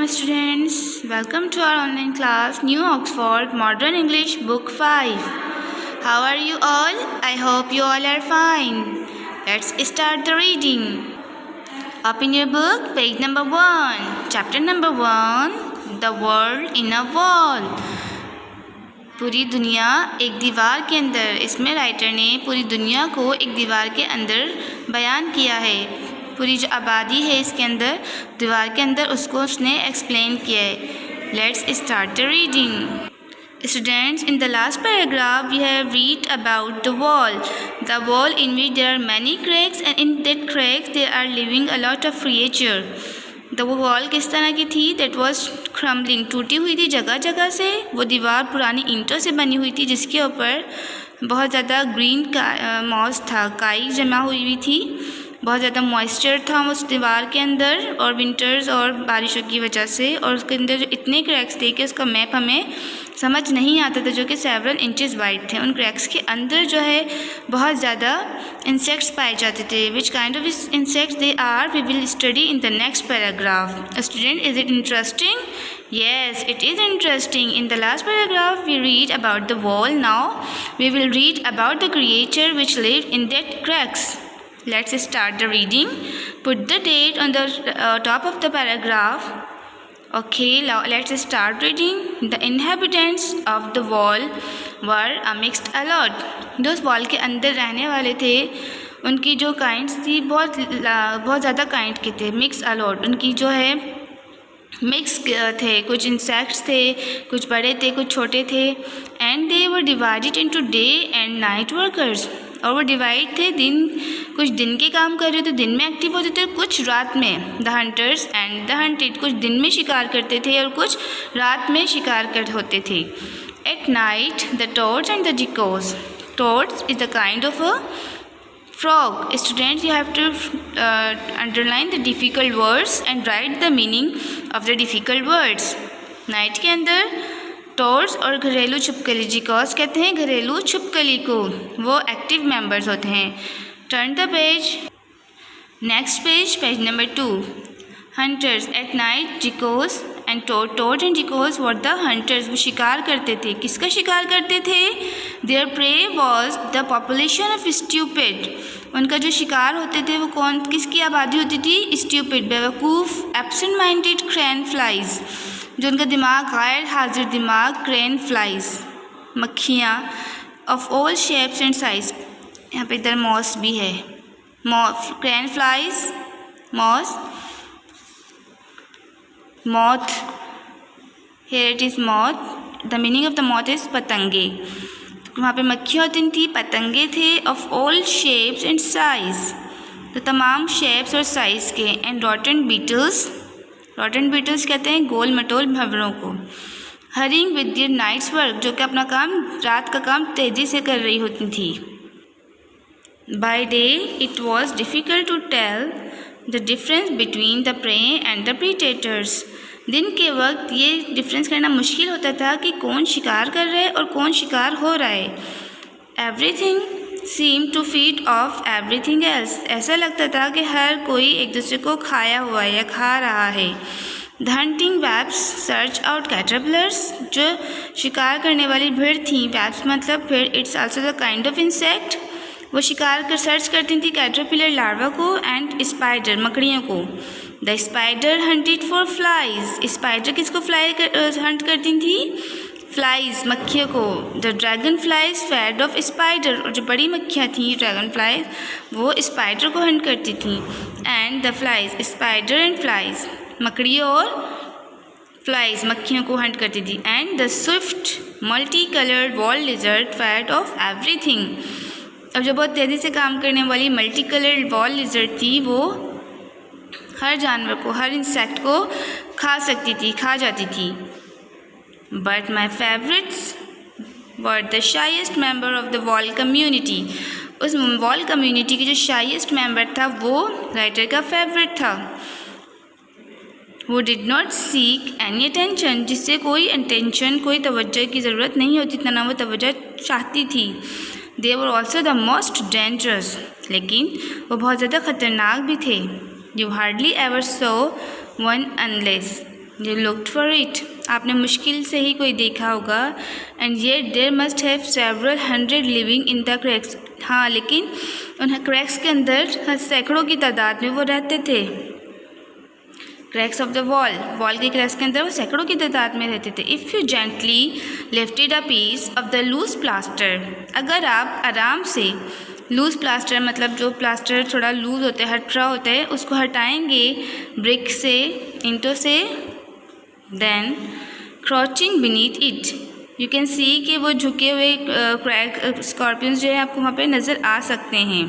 students, welcome to our online class New Oxford Modern English Book 5. How are you all? I hope you all are fine. Let's start the reading. Open your book, page number 1, chapter number 1, The World in a Wall. पूरी दुनिया एक दीवार के अंदर। इसमें writer ने पूरी दुनिया को एक दीवार के अंदर बयान किया है। पूरी जो आबादी है इसके अंदर, दीवार के अंदर, उसको उसने एक्सप्लेन किया है। Let's start the reading. Students, in the last paragraph we have read about the wall in which there are many cracks and in that cracks there are living a lot of creature. वो wall किस तरह की थी? That was crumbling, टूटी हुई थी जगह जगह से। वो दीवार पुरानी ईंटों से बनी हुई थी जिसके ऊपर बहुत ज़्यादा ग्रीन मॉस था, काई जमा हुई थी। बहुत ज़्यादा मॉइस्चर था उस दीवार के अंदर, और विंटर्स और बारिशों की वजह से। और उसके अंदर जो इतने क्रैक्स थे कि उसका मैप हमें समझ नहीं आता था, जो कि सेवरल इंचेस वाइड थे। उन क्रैक्स के अंदर जो है बहुत ज़्यादा इंसेक्ट्स पाए जाते थे। Which kind of insects they are we will study in the next paragraph. Student, is it interesting? Yes, it is interesting. In the last paragraph, we read about the wall. Now, we will read about the creature which lived in that cracks. Let's start the reading. Put the date on the top of the paragraph. Okay, now let's start reading. The inhabitants of the wall were a mixed lot. जो उस wall के अंदर रहने वाले थे, उनकी जो kinds थी बहुत ज़्यादा काइंड के थे। मिक्स अलॉट, उनकी जो है मिक्स थे। कुछ इंसेक्ट्स थे, कुछ बड़े थे, कुछ छोटे थे। And they were divided into day and night workers. और वो डिवाइड थे, कुछ दिन के काम कर रहे थे, दिन में एक्टिव होते थे, कुछ रात में। The hunters and the hunted, कुछ दिन में शिकार करते थे और कुछ रात में शिकार कर होते थे। At night the toads and the geckos. Toads is the kind of a frog. Students, you have to underline the difficult words and write the meaning of the difficult words. Night के अंदर toads और घरेलू छिपकली, जिकॉस कहते हैं घरेलू छिपकली को, वो एक्टिव मेंबर्स होते हैं। Turn the page, next page, page number 2। Hunters at night geckos and toad and geckos were the hunters. वो शिकार करते थे। किसका शिकार करते थे? Their prey was the population of stupid. उनका जो शिकार होते थे वो किसकी आबादी होती थी? स्ट्यूपिड, बेवकूफ़, एब्सेंट माइंडेड क्रेन फ्लाइज, जो उनका दिमाग गैर हाजिर दिमाग, क्रेन फ्लाइज, मक्खियाँ, of all shapes and size. यहाँ पे इधर मॉस भी है, crane flies, moth, moth, here it is moth. The meaning of the moth is पतंगे। वहाँ पे मक्खियाँ होती थी, पतंगे थे, of all shapes and size, तो तमाम शेप्स और साइज़ के। And rotten beetles, rotten beetles कहते हैं गोल मटोल भंवरों को। hurrying with their night's work, जो कि अपना काम, रात का काम तेज़ी से कर रही होती थी। by day it was difficult to tell the difference between the prey and the predators. दिन के वक्त ये डिफरेंस करना मुश्किल होता था कि कौन शिकार कर रहा है और कौन शिकार हो रहा है। Everything seemed to feed off everything else. ऐसा लगता था कि हर कोई एक दूसरे को खाया हुआ है या खा रहा है। The hunting wasps search out caterpillars. जो शिकार करने वाली भीड़ थी, wasps मतलब भीड़, it's also the kind of insect. वो शिकार कर सर्च करती थी कैटरपिलर लार्वा को एंड स्पाइडर, मकड़ियों को। The spider hunted for flies. Spider किसको हंट करती थी? फ्लाइज, मक्खियों को। The dragon flies fed off spider, और जो बड़ी मक्खियाँ थी ड्रैगन फ्लाइज, वो स्पाइडर को हंट करती थी। And the flies, spider and flies, मकड़ियों और फ्लाइज, मक्खियों को हंट करती थी। And the swift multi coloured wall lizard fed off everything. अब जो बहुत तेज़ी से काम करने वाली मल्टी कलर्ड वॉल लिजर्ड थी, वो हर जानवर को, हर इंसेक्ट को खा सकती थी, खा जाती थी। But my favourites were the shyest member of the wall community. उस वॉल कम्युनिटी की जो शाइएस्ट मेंबर था वो राइटर का फेवरेट था। वो did not seek any attention, जिससे कोई अटेंशन, कोई तवज्जो की ज़रूरत नहीं होती, इतना वो तवज्जो चाहती थी। They were also the most dangerous, लेकिन वो बहुत ज़्यादा ख़तरनाक भी थे। You hardly ever saw one unless, You looked for it. आपने मुश्किल से ही कोई देखा होगा. And yet there must have several hundred living in the cracks. हाँ, लेकिन उन क्रैक्स के अंदर सैकड़ों की तादाद में वो रहते थे. क्रैक्स ऑफ द वॉल के क्रैक्स के अंदर वो सैकड़ों की तादाद में रहते थे. If you gently lifted a piece of the loose plaster, अगर आप आराम से लूज़ प्लास्टर मतलब जो प्लास्टर थोड़ा लूज़ होता है, हट रहा होता है, उसको हटाएंगे ब्रिक से, ईंटों से, then crouching beneath it you can see कि वो झुके हुए क्रैक स्कॉर्पियंस जो है आपको वहाँ पे नज़र आ सकते हैं.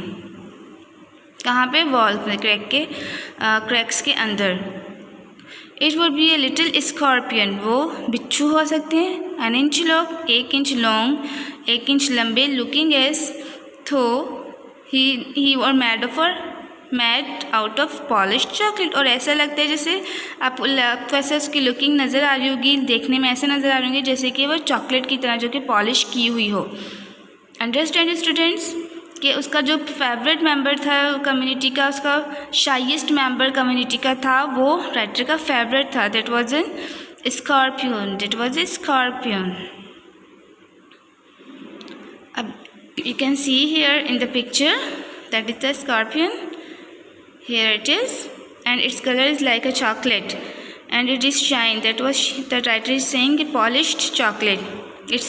कहाँ पे? वॉल में, क्रैक्स के अंदर. It would be a little scorpion, वो बिच्छू हो सकते हैं. An inch long, 1 inch long, 1 inch लंबे. लुकिंग एज थो ही और made out of polish chocolate, और ऐसा लगता है जैसे आपको ऐसे उसकी लुकिंग नज़र आ रही होगी, देखने में ऐसे नज़र आ रही होंगे जैसे कि वो चॉकलेट की तरह जो कि पॉलिश की हुई हो. अंडरस्टैंड स्टूडेंट्स कि उसका जो फेवरेट मेंबर था कम्युनिटी का, उसका शाइएस्ट मेंबर कम्युनिटी का था, वो राइटर का फेवरेट था. That was a scorpion. अब you can see here in the picture that is the scorpion. Here it is, and its color is like a chocolate, and it is shine. That was the writer is saying a polished chocolate. Its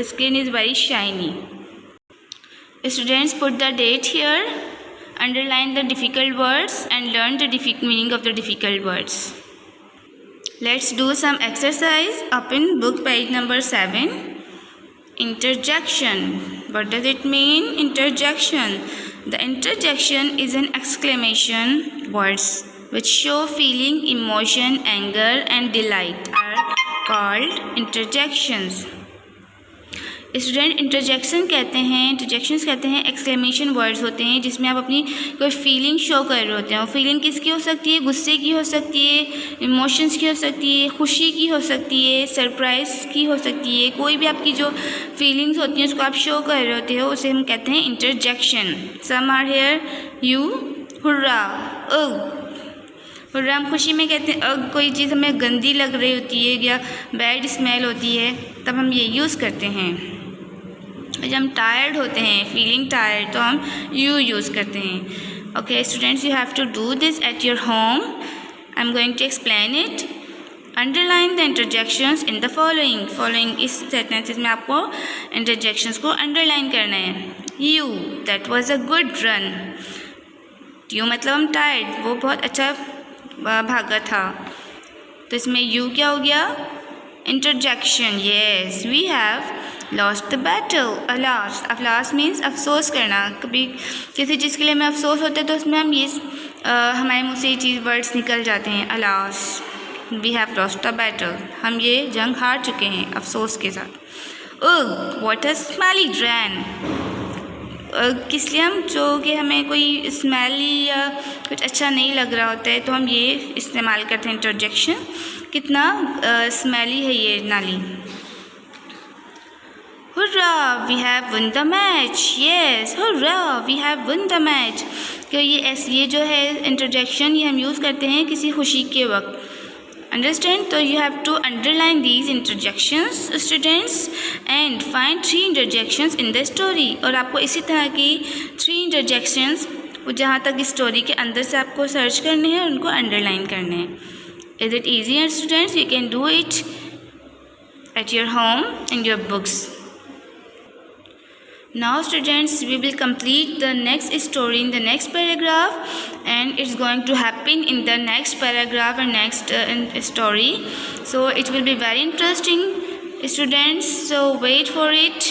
skin is very shiny. Students, put the date here, underline the difficult words, and learn the meaning of the difficult words. Let's do some exercise. Open book page number 7. Interjection. What does it mean? Interjection. The interjection is an exclamation words which show feeling, emotion, anger and delight are called interjections. Student interjections कहते हैं exclamation words होते हैं जिसमें आप अपनी कोई feeling show कर रहे होते हैं. वो फीलिंग किसकी हो सकती है? गुस्से की हो सकती है, इमोशंस की हो सकती है, खुशी की हो सकती है, सरप्राइज की हो सकती है. कोई भी आपकी जो फीलिंग्स होती हैं उसको आप शो कर रहे होते हो, उसे हम कहते हैं interjection. Some are here you hurrah, hurrah हम खुशी में कहते हैं. कोई चीज़ हमें गंदी लग रही होती है या बैड स्मेल होती है तब हम ये यूज़ करते हैं. जब हम टायर्ड होते हैं, फीलिंग टायर्ड, तो हम यू यूज़ करते हैं. Okay students, you have to do this at your home. I am going to explain it. Underline the interjections in the following इस सेंटेंसेस में आपको इंटरजेक्शंस को अंडरलाइन करना है. You, that was a good run. You मतलब हम tired, वो बहुत अच्छा भागा था, तो इसमें यू क्या हो गया? Interjection. Yes, we have lost the battle. Alas, अफलास मीन्स अफसोस करना. कभी किसी चीज़ के लिए हमें अफसोस होता है तो उसमें हम ये हमारे मुँह से ये चीज़ वर्ड्स निकल जाते हैं. Alas, we have lost the battle, हम ये जंग हार चुके हैं अफसोस के साथ. What a smelly drain. किस लिए हम जो कि हमें कोई स्मेली या कुछ अच्छा नहीं लग रहा होता है तो हम ये इस्तेमाल करते हैं इंटरजेक्शन. कितना स्मेली है ये नाली. Hurrah, we have won the match. Yes, hurrah, we have won the match. कि ये जो है इंटरजेक्शन ये हम यूज़ करते हैं किसी खुशी के वक्त. Understand? So you have to underline these interjections, students, and find 3 interjections in the story. और आपको इसी तरह की 3 interjections जहाँ तक स्टोरी के अंदर से आपको सर्च करने हैं और उनको अंडरलाइन करने हैं. Is it easy, students? You can do it at your home in your books. Now students, we will complete the next story in the next paragraph, and it's going to happen in the next paragraph and next story. So it will be very interesting, students, so wait for it.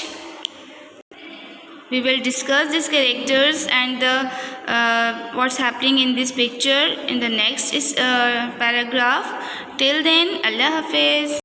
We will discuss these characters and what's happening in this picture in the next paragraph. Till then, Allah Hafiz.